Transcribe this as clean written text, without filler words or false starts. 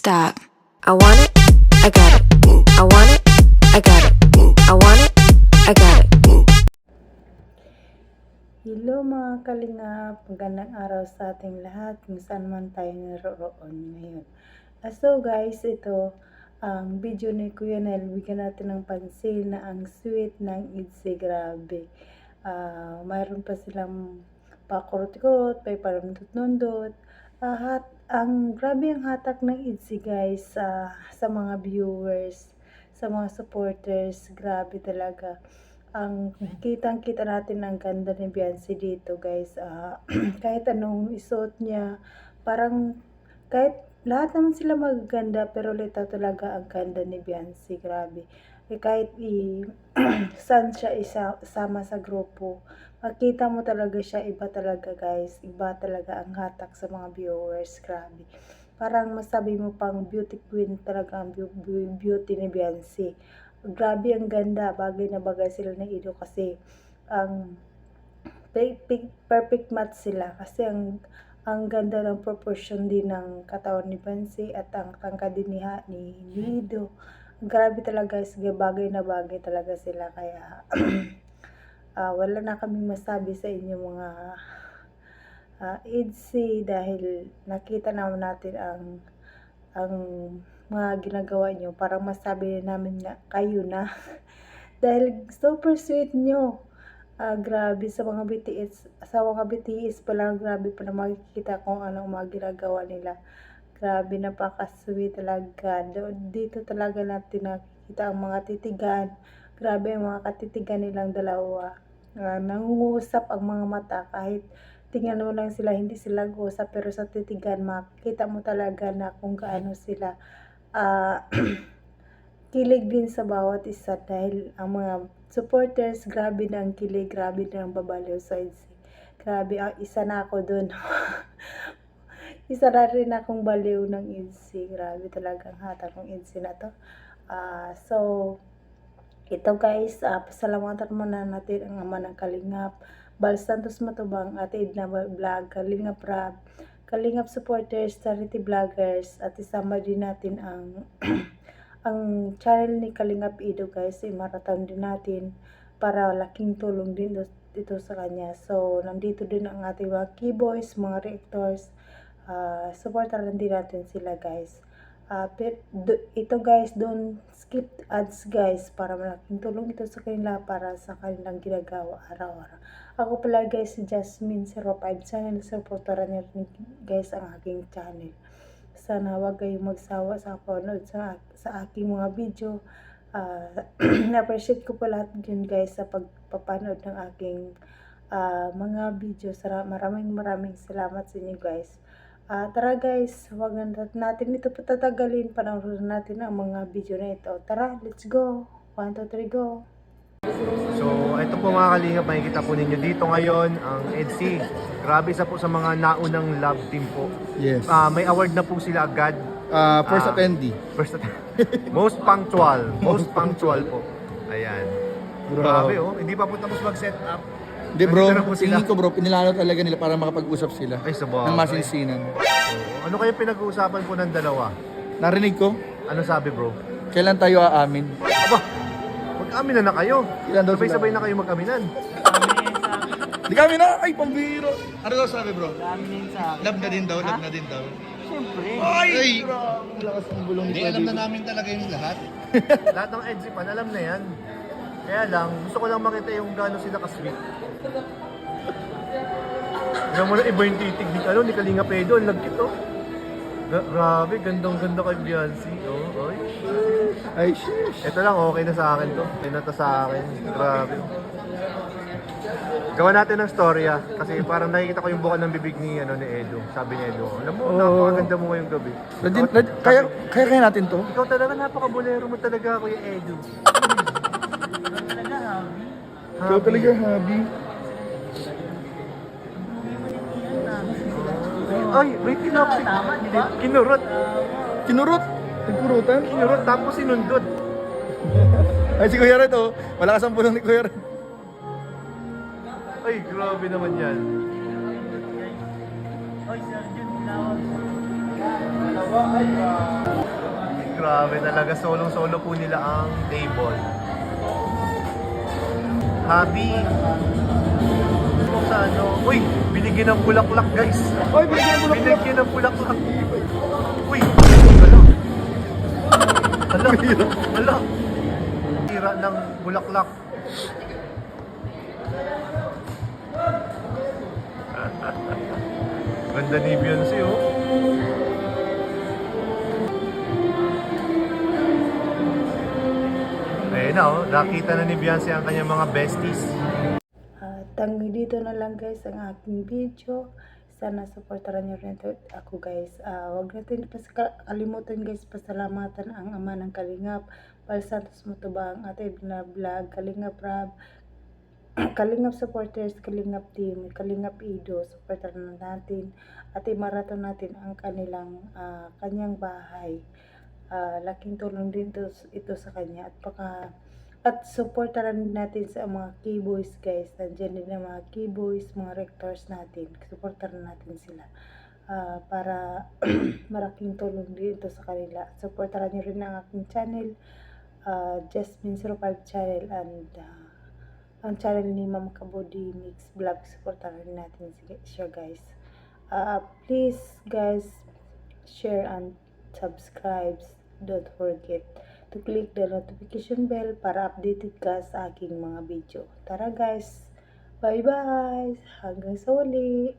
stop. I want it, I got it. I want it, I got it. I want it, I got it. Hello mga kalingap, magandang araw sa ating lahat kung saan man tayo naroon ngayon. So guys, ito ang video ni Kuya Nel, bigyan natin ng pansin na ang sweet ng Itzy, grabe. Mayroon pa silang pakurot-kurot, may parundot-nundot. Grabe ang hatak ng Itzy guys, sa mga viewers, sa mga supporters, grabe talaga. Ang kitang-kita natin ang ganda ni Beyonce dito guys. Kahit anong isuot niya, parang kahit lahat naman sila magaganda, pero lito talaga ang ganda ni Beyonce, grabe. Kahit saan siya isama sa grupo, makita mo talaga siya, iba talaga guys, iba talaga ang hatak sa mga viewers, grabe. Parang masabi mo pang beauty queen talaga ang beauty ni Beyonce. Grabe ang ganda, bagay na bagay sila ni Ido kasi ang perfect match sila kasi ang ganda ng proportion din ng katawan ni Beyonce at ang tangkad din ni Ido. Grabe talaga guys, bagay na bagay talaga sila, kaya wala na kaming masabi sa inyo mga Itzy, dahil nakita naman natin ang mga ginagawa nyo, parang masabi namin na kayo na dahil super sweet nyo. Grabe sa mga BTS pa lang, grabe pa na makikita kung anong mga ginagawa nila. Grabe, napaka-sweet talaga. Dito talaga natin nakikita ang mga titigan. Grabe ang mga katitigan nilang dalawa. Nangungusap ang mga mata, kahit tingnan mo lang sila, hindi sila nag-usap, pero sa titigan makita mo talaga na kung gaano sila kilig din sa bawat isa, dahil ang mga supporters, grabe na ang kilig, grabe na ang babaliw sa Itzy. Grabe, isa na ako dun. Isa na rin akong baliw ng Itzy. Grabe talagang hatak ng Itzy na to. So, ito guys, pasalamatan muna natin ang ama ng Kalingap, Bal Santos Matubang, Ate Edna Vlog, Kalingap Rab, Kalingap supporters, charity vloggers, at isama din natin ang ang channel ni Kalingap Ido guys, marathon din natin para laking tulong din dito sa kanya. So, nandito din ang ating mga keyboys, mga reactors, supportaran din natin sila guys. Ito guys, don't skip ads guys, para malaking tulong ito sa kanila para sa kanilang ginagawa araw-araw. Ako pala guys, si Jasmine 05 channel, supportaran niyo guys ang aking channel. Sana wag kayong magsawa sa panood sa aking mga video. Na-appreciate ko po lahat yun guys sa pagpapanood ng aking mga video. Maraming salamat sa inyo guys. Tara guys, wag natin ito patatagalin, panoorin natin ang mga video na ito. Tara, let's go. 1, 2, 3, go. So, ito po mga kalingap, makikita po ninyo dito ngayon ang Itzy. Grabe sa po sa mga naunang love team po. Yes. May award na po sila agad. First attendee. Most punctual po. Ayan. Grabe oh, hindi pa po tapos mag-set up. Hindi bro, Nandito na po sila. tingin ko bro, pinilalo talaga nila para makapag-usap sila. Ay, sabagay. Ng masinsinan. Ano kayo pinag-uusapan po ng dalawa? Narinig ko, Ano sabi bro? kailan tayo aamin? Aba, mag-amin na kayo. Ilan daw sila? Sabay-sabay na kayo mag-aminan. Di kami na, ay pambiro. Ano daw sabi bro? Amin sa akin. Love na din daw, love na din daw. Siyempre. Ay! Lakas ng bulong ni Hindi, alam na namin talaga yung lahat. Lahat ng Itzy fan, alam na yan. Kaya lang, gusto ko lang makita yung gano'n sila ka-sweet. Tignan mo na iba yung titig ni Kalinga Pedro, ang lagkit oh. Grabe, gandang-ganda kay Beyonce. Oh, oy. Ay, shish. Ito lang, okay na sa akin to. Okay na to sa akin. Grabe. Gawa natin ng storya. Kasi parang nakikita ko yung buka ng bibig ni Edo. Sabi ni Edo, alam mo, napakaganda mo ngayong gabi. Kaya natin to? Ikaw talaga, napaka-bolero mo talaga, Kuya Edo. Talaga, Habi. Ikaw talaga, Habi. Ay, wait, Tama, di ba? Kinurot. Kinurot? Nagkurutan? Kinurot, tapos sinundot. Ay, si Kuya Red oh. Malakas ang bulong ni Kuya Red. Ay, grabe naman yan. Oy, Sir Jun, tinawag mo. Grabe talaga, solo po nila ang table. Habi. Sa ano? Uy, binigyan ng bulaklak guys. Oy, bigyan mo na pala. Binigyan ng bulaklak. Uy, hala. Hala. Tira ng bulaklak. Ganda ni Beyonce, oh. Ayun na, oh. Nakita na ni Beyonce ang kanyang mga besties. Hanggang dito na lang guys ang aking video. Sana supportaran nyo rin ako guys. Huwag natin kalimutan guys, pasalamatan ang ama ng Kalingap, Pal Santos Mutubang, ating vlog, Kalingap Rab, Kalingap supporters, Kalingap team, Kalingap Ido, supportaran natin at marathon natin ang kanyang bahay. Laking tulong din ito sa kanya at supportaran natin sa mga keyboys guys. Nandiyan din ang mga keyboys, mga rectors natin. Supportaran natin sila para malaking tulong din ito sa kanila. Supportaran nyo rin ang aking channel, Jasmine05 channel, and ang channel ni Ma'am Kabody Mix Vlog. Supportaran natin siya guys. Please guys, share and subscribe. Don't forget to click the notification bell para updated ka sa aking mga video. Tara guys, bye bye, hanggang sa uli.